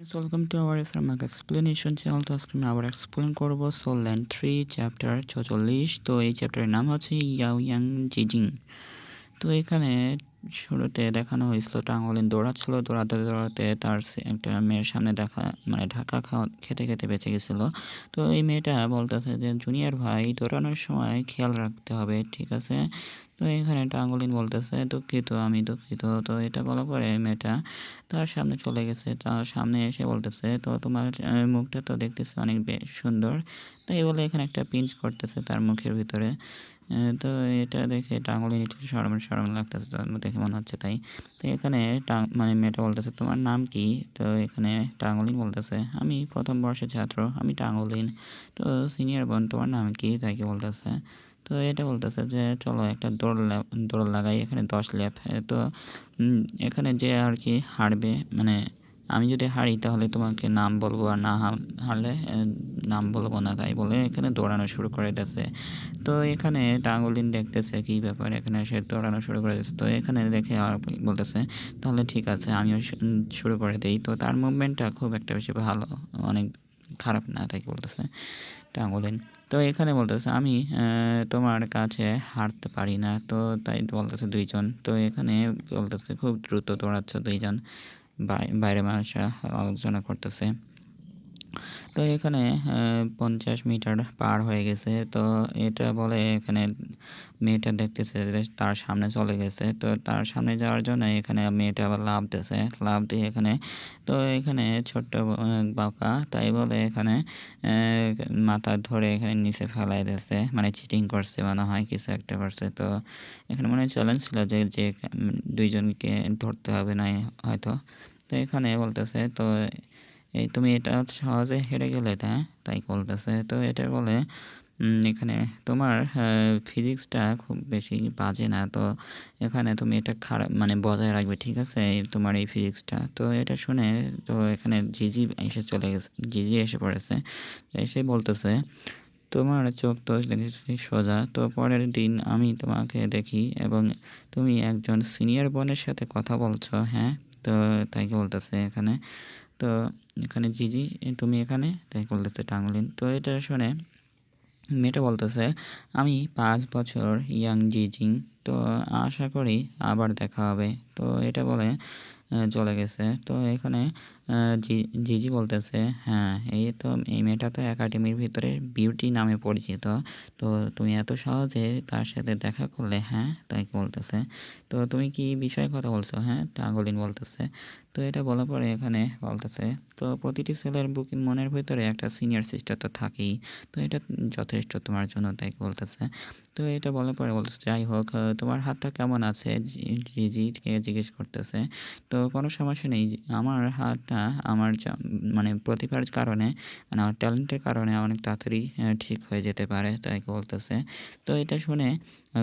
Welcome to our Islamic explanation channel. তো আজকে আমি আবার এক্সপ্লেন করব সোলল্যান্ড 3 চ্যাপ্টার 46। তো এই চ্যাপ্টারের নাম হচ্ছে ইয়াও ইয়াং জিজিং। তো এখানে শুরুতে দেখানো হয়েছিল টাঙ্গলিন দৌড়াচ্ছিল, দৌড়াতে দৌড়াতে তার একটা মেয়ের সামনে ঢাকা খেতে খেতে বেঁচে গেছিল। তো এই মেয়েটা বলতেছে যে জুনিয়র ভাই দৌড়ানোর সময় খেয়াল রাখতে হবে, ঠিক আছে? তো এখানে টাঙ্গলিন বলতেছে দুঃখিত, আমি দুঃখিত। তো এটা বলার পরে মেয়েটা তার সামনে চলে গেছে, তার সামনে এসে বলতেছে তো তোমার মুখটা তো দেখতেছে অনেক বেশ সুন্দর। তাই বলে এখানে একটা পিঞ্চ করতেছে তার মুখের ভিতরে। তো এটা দেখে টাঙ্গুলিন একটু শরম লাগতেছে, তার দেখে মনে হচ্ছে তাই। তো এখানে মেয়েটা বলতেছে তোমার নাম কি? তো এখানে টাঙ্গুলিন বলতেছে আমি প্রথম বর্ষের ছাত্র, আমি টাঙ্গুলিন। তো সিনিয়র বোন তোমার নাম কি? তাই কি বলতেছে। তো এটা বলতেছে যে চলো একটা দৌড় লাগাই, এখানে 10 ল্যাপ। তো এখানে যে আর কি হারবে, মানে আমি যদি হারি তাহলে তোমাকে নাম বলবো, আর না হারলে নাম বলবো না। তাই বলে এখানে দৌড়ানো শুরু করে দিয়েছে। তো এখানে টাঙ্গুলিন দেখতেছে কি ব্যাপার, এখানে সে দৌড়ানো শুরু করে দিয়েছে। তো এখানে দেখে আর বলতেছে তাহলে ঠিক আছে আমিও শুরু করে দিই। তো তার মুভমেন্টটা খুব একটা বেশি ভালো, অনেক খারাপ না, তাই বলতেছে টাঙ্গুলিন। তো এখানে বলতেছে আমি তোমার কাছে হারতে পারি না। তো তাই বলতেছে দুইজন। তো এখানে বলতেছে খুব দ্রুত দৌড়াচ্ছে দুইজন, বাইরে মানুষরা আলোচনা করতেছে। তো এখানে 50 মিটার পার হয়ে গেছে। তো এটা বলে এখানে মেয়েটা দেখতেছে যে তার সামনে চলে গেছে। তো তার সামনে যাওয়ার জন্য এখানে মেয়েটা আবার লাফ দিয়েছে, লাফ দিয়ে এখানে তো এখানে ছোট্ট বাঁকা, তাই বলে এখানে মাথা ধরে এখানে নিচে ফেলাই দিয়েছে, মানে চিটিং করছে মনে হয়, কিছু একটা করছে। তো এখানে মনে হয় চ্যালেঞ্জ ছিল যে যে দুইজনকে ধরতে হবে না হয়তো। তো এখানে বলতেছে তো এই তুমি এটা সহজে হেরে গেলে, তাই বলতেছে। তো এটা বলে এখানে তোমার ফিজিক্সটা খুব বেশি বাজে না। তো এখানে তুমি এটা খারাপ মানে বজায় রাখবে, ঠিক আছে, তোমার এই ফিজিক্সটা। তো এটা শুনে তো এখানে জিজি এসে চলে গেছে, জিজি এসে পড়েছে। এসে বলতেছে তোমার চোখ তো দেখেছি সোজা। তো পরের দিন আমি তোমাকে দেখি এবং তুমি একজন সিনিয়র বোনের সাথে কথা বলছো, হ্যাঁ? তো তাই বলতেছে এখানে। তো এখানে জিজি তুমি এখানে, তাই বলতেছে টাঙ্গুলিন। তো এটা শুনে মেয়েটা বলতেছে আমি 5 বছর ইয়াং জিজিং। তো আশা করি আবার দেখা হবে। তো এটা বলে চলে গেছে। তো এখানে জিজি বলতেছে হ্যাঁ এই মেয়েটা তো একাডেমির ভিতরে বিউটি নামে পরিচিত। তো তুমি এত সহজে তার সাথে দেখা করলে, হ্যাঁ? তাই বলতেছে। তো তুমি কি বিষয়ে কথা বলছো, হ্যাঁ? টাঙ্গুলিন বলতেছে। তো এটা বলার পরে এখানে বলতেছে তো প্রতিটি ছেলের বুকের মনের ভিতরে একটা সিনিয়র সিস্টার তো থাকেই। তো এটা যথেষ্ট তোমার জন্য, তাই বলতেছে। তো এটা বলার পরে বলতেছে যাই হোক তোমার হাতটা কেমন আছে? জিজিকে জিজ্ঞেস করতেছে। তো কোনো সমস্যা নেই, আমার হাতটা আমার মানে প্রতিভার কারণে, মানে আমার ট্যালেন্টের কারণে অনেক তাড়াতাড়ি ঠিক হয়ে যেতে পারে, তাই বলতেছে। তো এটা শুনে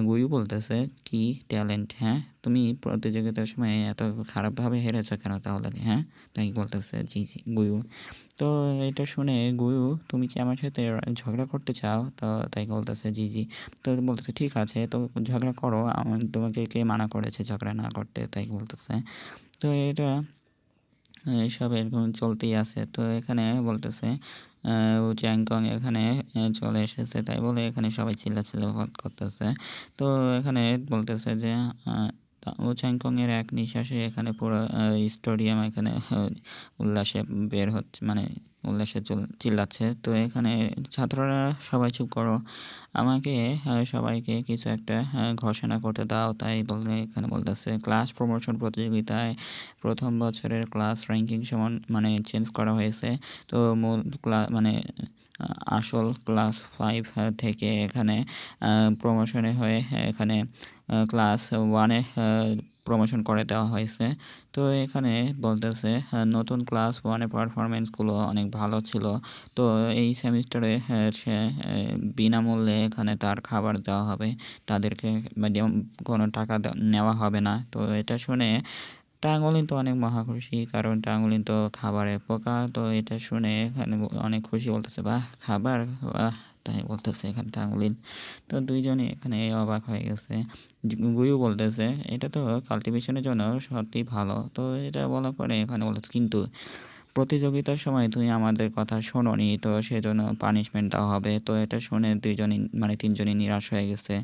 গুয়ু বলতেছে কি ট্যালেন্ট, হ্যাঁ? তুমি প্রতিযোগিতার সময় এত খারাপভাবে হেরেছো কেন তাহলে, হ্যাঁ? তাই বলতেছে জি জি গুয়ু। তো এটা শুনে গুয়ু তুমি কি আমার সাথে ঝগড়া করতে চাও? তো তাই বলতেছে জি জি। তো বলতেছে ঠিক আছে, তো ঝগড়া করো, তোমাকে কে মানা করেছে ঝগড়া না করতে, তাই বলতেছে। তো এটা এসব এরকম চলতেই আছে। তো এখানে বলতেছে ও চ্যাংকং এখানে চলে এসেছে, তাই বলে এখানে সবাই চিল্লাচিল্লি করতেছে। তো এখানে বলতেছে যে ও চ্যাংকং এর এক নিঃশ্বাসে এখানে পুরো স্টেডিয়াম এখানে উল্লাসে বের হচ্ছে, মানে উল্লাসে চিল্লাচ্ছে। তো এখানে ছাত্ররা সবাই চুপ করো, আমাকে সবাইকে কিছু একটা ঘোষণা করতে দাও। তাই বলে এখানে বলতেছে ক্লাস প্রমোশন প্রতিযোগিতায় প্রথম বছরের ক্লাস র্যাঙ্কিং সমান মানে চেঞ্জ করা হয়েছে। তো মূল ক্লাস মানে আসল ক্লাস 5 থেকে এখানে প্রমোশনে হয়ে এখানে ক্লাস 1-এ প্রমোশন করে দেওয়া হয়েছে। তো এখানে বলতেছে নতুন ক্লাস 1-এর পারফরমেন্সগুলো অনেক ভালো ছিল। তো এই সেমিস্টারে সে বিনামূল্যে এখানে তার খাবার দেওয়া হবে, তাদেরকে মানে কোনো টাকা নেওয়া হবে না। তো এটা শুনে টাঙ্গুলিন তো অনেক মহা খুশি, কারণ টাঙ্গুলিন তো খাবারের পোকা। তো এটা শুনে এখানে অনেক খুশি, বলতেছে বাহ খাবার, বাহ, তাই বলতেছে এখানে টাঙ্গুলিন। তো দুইজনে এখানে অবাক হয়ে গেছে। গুয়ু বলতেছে এটা তো কাল্টিভেশনের জন্য সত্যি ভালো। তো এটা বলার পরে এখানে বলতেছে কিন্তু প্রতিযোগিতার সময় তুমি আমাদের কথা শোনোনি, তো সেজন্য পানিশমেন্ট দেওয়া হবে। তো এটা শুনে ২ জনই মানে ৩ জনই নিরাশ হয়ে গেছে।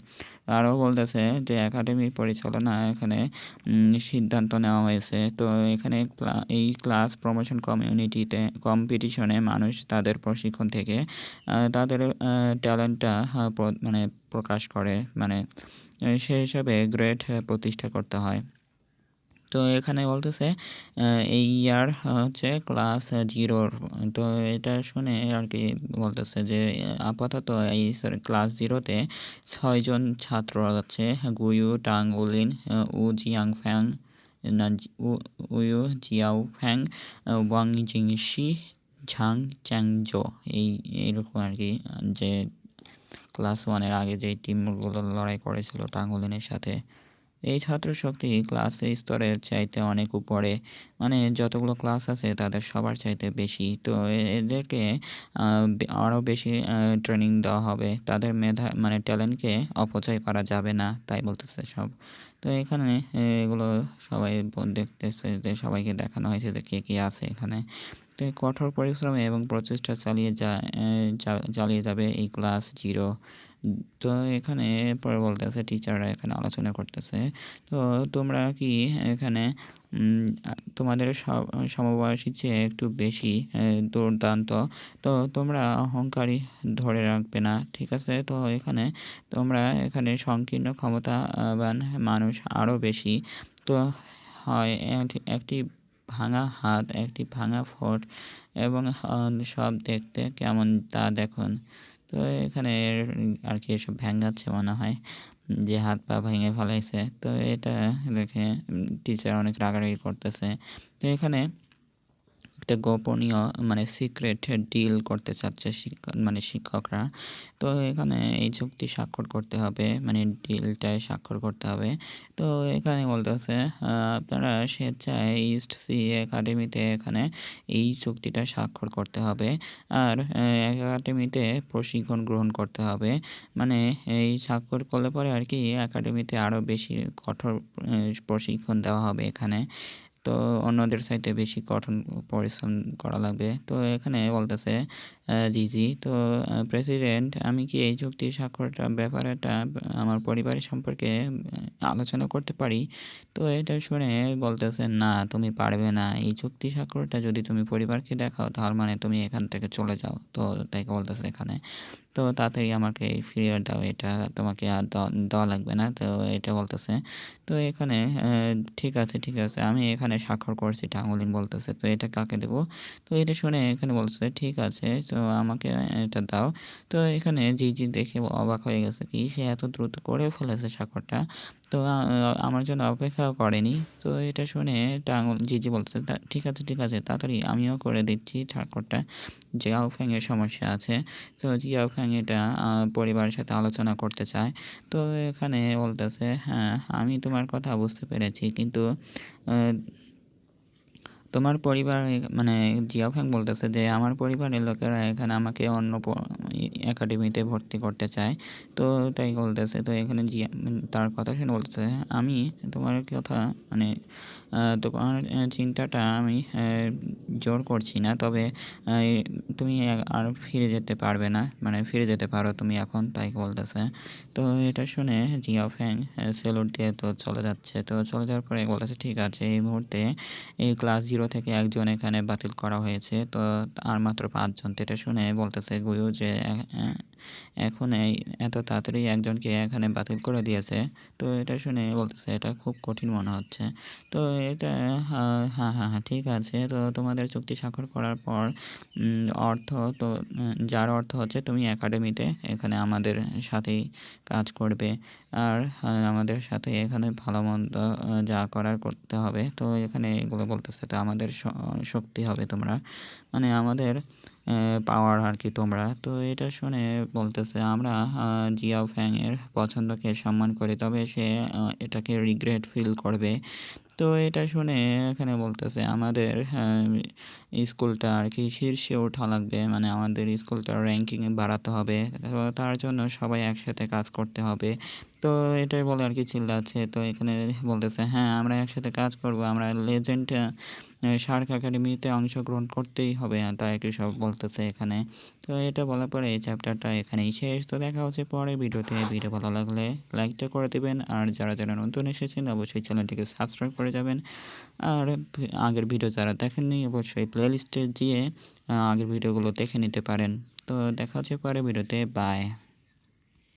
আরও বলতেছে যে একাডেমির পরিচালনা এখানে সিদ্ধান্ত নেওয়া হয়েছে। তো এখানে এই ক্লাস প্রমোশন কম্পিটিশনে মানুষ তাদের প্রশিক্ষণ থেকে তাদের ট্যালেন্টটা মানে প্রকাশ করে। মানে সেই হিসাবে গ্রেড প্রতিষ্ঠা করতে হয়। তো এখানে বলতেছে এই ইয়ার হচ্ছে ক্লাস 0। তো এটা শুনে আর কি বলতেছে যে আপাতত এই ক্লাস 0-তে 6 জন ছাত্র আছে: গুইউ, টাং উলিন, উ জিয়াংফ্যাং, উইউ জিয়াওফ্যাং, ওয়াং জিংশি, ঝাং চ্যাংজো। এইরকম আর কি, যে ক্লাস 1-এর আগে যে টিমগুলো লড়াই করেছিল টাঙ্গুলিনের সাথে। এই ছাত্রশক্তি ক্লাস স্তরের চাইতে অনেক উপরে, মানে যতগুলো ক্লাস আছে তাদের সবার চাইতে বেশি। তো এদেরকে আরও বেশি ট্রেনিং দেওয়া হবে। তাদের মেধা মানে ট্যালেন্টকে অপচয় করা যাবে না, তাই বলতেছে সব। তো এখানে এগুলো সবাই দেখতেছে, যে সবাইকে দেখানো হয়েছে যে কে কে আছে এখানে। তো কঠোর পরিশ্রমে এবং প্রচেষ্টা চালিয়ে যাবে এই ক্লাস 0। তো এখানে পরে বলতেছে টিচাররা এখানে আলোচনা করতেছে। তো তোমরা কি এখানে তোমাদের সমবয়সীর চেয়ে একটু বেশি দুর্দান্ত, তো তোমরা অহংকারী ধরে রাখবে না, ঠিক আছে? তো তোমরা এখানে সংকীর্ণ ক্ষমতাবান মানুষ আরও বেশি। তো হয় একটি ভাঙা হাত, একটি ভাঙা ঠোঁট এবং সব দেখতে কেমন তা দেখুন। তো এখানে আর কি এসব ভেঙাচ্ছে মনে হয়, যে হাত পা ভেঙে ফেলাইছে। তো এটা দেখে টিচার অনেক রাগারাগি করতেছে। তো এখানে একটা গোপনীয় মানে সিক্রেট ডিল করতে চাচ্ছে শিক্ষকরা। তো এখানে এই চুক্তি স্বাক্ষর করতে হবে, মানে ডিলটায় স্বাক্ষর করতে হবে। তো এখানে বলতেছে আপনারা স্বেচ্ছায় ইস্ট সি একাডেমিতে এখানে এই চুক্তিটা স্বাক্ষর করতে হবে। আর একাডেমিতে প্রশিক্ষণ গ্রহণ করতে হবে। মানে এই স্বাক্ষর করলে পরে আর কি একাডেমিতে আরও বেশি কঠোর প্রশিক্ষণ দেওয়া হবে এখানে। তো অন্যদের চাইতে বেশি কঠোর পরিশ্রম করা লাগবে। তো এখানে বলতেছে জি। তো প্রেসিডেন্ট, আমি কি এই চুক্তি স্বাক্ষরটা ব্যাপারটা আমার পরিবারের সম্পর্কে আলোচনা করতে পারি? তো এটা শুনে বলতেছে না, তুমি পারবে না। এই চুক্তি স্বাক্ষরটা যদি তুমি পরিবারকে দেখাও, তার মানে তুমি এখান থেকে চলে যাও। তো তাই বলতেছে এখানে। তো তাড়াতাড়ি আমাকে ফিরিয়ে দাও, এটা তোমাকে আর দেওয়া লাগবে না। তো এটা বলতেছে। তো এখানে ঠিক আছে, আমি এখানে স্বাক্ষর করছি, টাঙ্গুলিন বলতেছে। তো এটা কাকে দেবো? তো এটা শুনে এখানে বলতেছে ঠিক আছে, তো আমাকে এটা দাও। তো এখানে জি দেখে অবাক হয়ে গেছে, কি সে এত দ্রুত করে ফেলেছে স্বাক্ষরটা। তো আমার জন্য অপেক্ষাও করেনি। তো এটা শুনে জি বলতেছে ঠিক আছে, তাড়াতাড়ি আমিও করে দিচ্ছি স্বাক্ষরটা। জিয়াওফ্যাং এর সমস্যা আছে। তো জিয়াওফ্যাং এটা পরিবারের সাথে আলোচনা করতে চায়। তো এখানে বলতেছে হ্যাঁ, আমি তোমার কথা বুঝতে পেরেছি, কিন্তু তোমার পরিবার মানে জিয়াওফ্যাং বলতেছে যে আমার পরিবারের লোকেরা এখানে আমাকে অন্য একাডেমিতে ভর্তি করতে চায়। তো তাই বলতেছে। তো এখানে তার কথা শুনে বলতেছে আমি তোমার কথা মানে তোমার চিন্তাটা আমি জোর করছি না, তবে তুমি আর ফিরে যেতে পারবে না, মানে ফিরে যেতে পারো তুমি এখন, তাই বলতেছে। তো এটা শুনে জিয়াওফ্যাং সেলুট দিয়ে তো চলে যাচ্ছে। তো চলে যাওয়ার পরে বলতেছে ঠিক আছে, এই মুহূর্তে এই ক্লাস 0 থেকে একজন এখানে বাতিল করা হয়েছে। তো আর মাত্র 5 জন। তো এটা শুনে বলতেছে গুয়ু যে এখন এত তাড়াতাড়ি একজনকে এখানে বাতিল করে দিয়েছে। তো এটা শুনে বলতেছে এটা খুব কঠিন মনে হচ্ছে। তো এটা হ্যাঁ, ঠিক আছে। তো তোমাদের চুক্তি স্বাক্ষর করার পর অর্থ তো যার অর্থ হচ্ছে তুমি একাডেমিতে এখানে আমাদের সাথেই কাজ করবে। আর আমাদের সাথে এখানে ভালো-মন্দ যা করার করতে হবে। তো এখানে এগুলো বলতেছে, তো আমাদের শক্তি হবে তোমরা। মানে আমাদের পাওয়ার আর কি তোমরা। তো এটা শুনে বলতেছে আমরা জিয়াওফ্যাং এর পছন্দকে সম্মান করি, তবে সে এটাকে রিগ্রেট ফিল করবে। তো এটা শুনে এখানে বলতেছে আমাদের স্কুলটা আর কি শীর্ষে ওঠা লাগবে, মানে আমাদের স্কুলটার র্যাঙ্কিংয়ে বাড়াতে হবে। তো তার জন্য সবাই একসাথে কাজ করতে হবে। তো এটাই বলে আর কি চিল্লাচ্ছে। তো এখানে বলতেছে হ্যাঁ, আমরা একসাথে কাজ করব। আমরা লেজেন্ড শার্ক একাডেমিতে অংশগ্রহণ করতেই হবে। তাই কি সব বলতেছে এখানে। তো এটা বলার পরে এই চ্যাপ্টারটা এখানেই শেষ। তো দেখা হচ্ছে পরের ভিডিওতে। ভিডিও ভালো লাগলে লাইকটা করে দিবেন। আর যারা নতুন এসেছেন অবশ্যই চ্যানেলটিকে সাবস্ক্রাইব করে যাবেন। আর আগের ভিডিও যারা দেখেননি অবশ্যই প্লেলিস্টে গিয়ে আগের ভিডিওগুলো দেখে নিতে পারেন। তো দেখা হচ্ছে পরের ভিডিওতে। বাই।